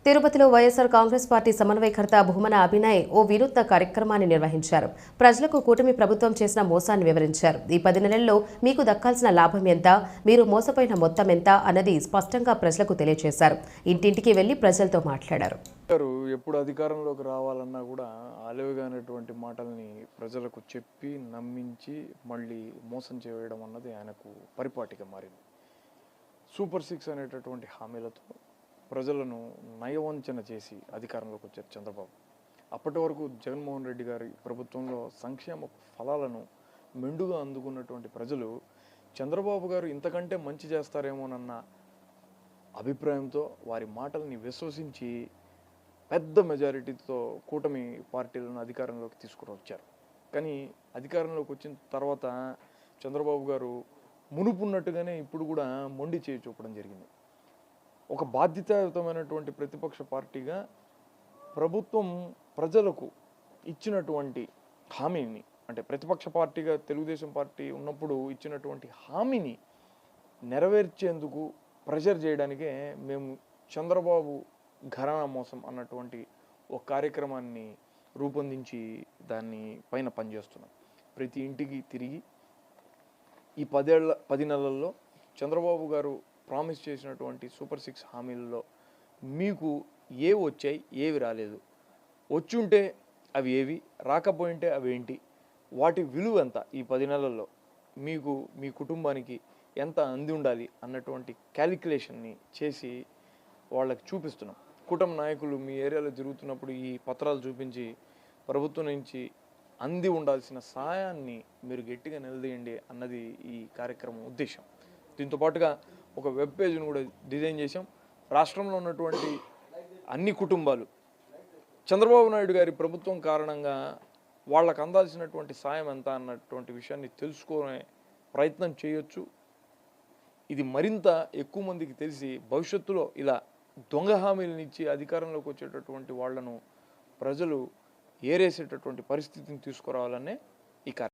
తిరుపతిలో వైఎస్ఆర్ కాంగ్రెస్ పార్టీ సమన్వయకర్త భూమన అభినయ్ ఓ వినూత్న కార్యక్రమాన్ని నిర్వహించారు. ప్రజలకు కూటమి ప్రభుత్వం చేసిన మోసాన్ని వివరించారు. ఈ 10 నెలల్లో మీకు దక్కాల్సిన లాభం ఎంత, మీరు మోసపోయిన మొత్తం ఎంత అన్నది స్పష్టంగా ప్రజలకు తెలియజేశారు. ఇంటింటికి వెళ్లి ప్రజలతో మాట్లాడారు. ఎప్పుడు అధికారంలోకి రావాలన్నా కూడా ఆలేవిగానేటువంటి మాటల్ని ప్రజలకు చెప్పి నమ్మించి మళ్ళీ మోసం చేయడం అన్నది ఆయనకు పరిపాటిగా మారింది. సూపర్ 6 అనేటటువంటి హామీలతో ప్రజలను నయవంచన చేసి అధికారంలోకి వచ్చారు చంద్రబాబు. అప్పటి వరకు జగన్మోహన్ రెడ్డి గారి ప్రభుత్వంలో సంక్షేమ ఫలాలను మెండుగా అందుకున్నటువంటి ప్రజలు చంద్రబాబు గారు ఇంతకంటే మంచి చేస్తారేమోనన్న అభిప్రాయంతో వారి మాటల్ని విశ్వసించి పెద్ద మెజారిటీతో కూటమి పార్టీలను అధికారంలోకి తీసుకువచ్చారు. కానీ అధికారంలోకి వచ్చిన తర్వాత చంద్రబాబు గారు మునుపున్నట్టుగానే ఇప్పుడు కూడా మొండి చేయి చూపడం జరిగింది. ఒక బాధ్యతాయుతమైనటువంటి ప్రతిపక్ష పార్టీగా ప్రభుత్వం ప్రజలకు ఇచ్చినటువంటి హామీని, అంటే ప్రతిపక్ష పార్టీగా తెలుగుదేశం పార్టీ ఉన్నప్పుడు ఇచ్చినటువంటి హామీని నెరవేర్చేందుకు ప్రెషర్ చేయడానికే మేము చంద్రబాబు ఘరానా మోసం అన్నటువంటి ఒక కార్యక్రమాన్ని రూపొందించి దాన్ని పైన పనిచేస్తున్నాం. ప్రతి ఇంటికి తిరిగి ఈ 10 నెలల్లో చంద్రబాబు గారు ప్రామిస్ చేసినటువంటి సూపర్ 6 హామీలలో మీకు ఏవి వచ్చాయి, ఏవి రాలేదు, వచ్చుంటే అవి ఏవి, రాకపోయింటే అవి ఏంటి, వాటి విలువ ఎంత, ఈ 10 నెలల్లో మీకు మీ కుటుంబానికి ఎంత అంది ఉండాలి అన్నటువంటి క్యాలిక్యులేషన్ని చేసి వాళ్ళకి చూపిస్తున్నాం. కూటమి నాయకులు మీ ఏరియాలో తిరుగుతున్నప్పుడు ఈ పత్రాలు చూపించి ప్రభుత్వం నుంచి అంది ఉండాల్సిన సహాయాన్ని మీరు గట్టిగా నిలదీయండి అన్నది ఈ కార్యక్రమం ఉద్దేశం. దీంతో పాటుగా ఒక వెబ్ పేజ్ను కూడా డిజైన్ చేశాం. రాష్ట్రంలో ఉన్నటువంటి అన్ని కుటుంబాలు చంద్రబాబు నాయుడు గారి ప్రభుత్వం కారణంగా వాళ్ళకు అందాల్సినటువంటి సాయం ఎంత అన్నటువంటి విషయాన్ని తెలుసుకునే ప్రయత్నం చేయొచ్చు. ఇది మరింత ఎక్కువ మందికి తెలిసి భవిష్యత్తులో ఇలా దొంగ హామీలను ఇచ్చి అధికారంలోకి వచ్చేటటువంటి వాళ్లను ప్రజలు ఏరేసేటటువంటి పరిస్థితిని తీసుకురావాలనే ఈ కార్యక్రమం.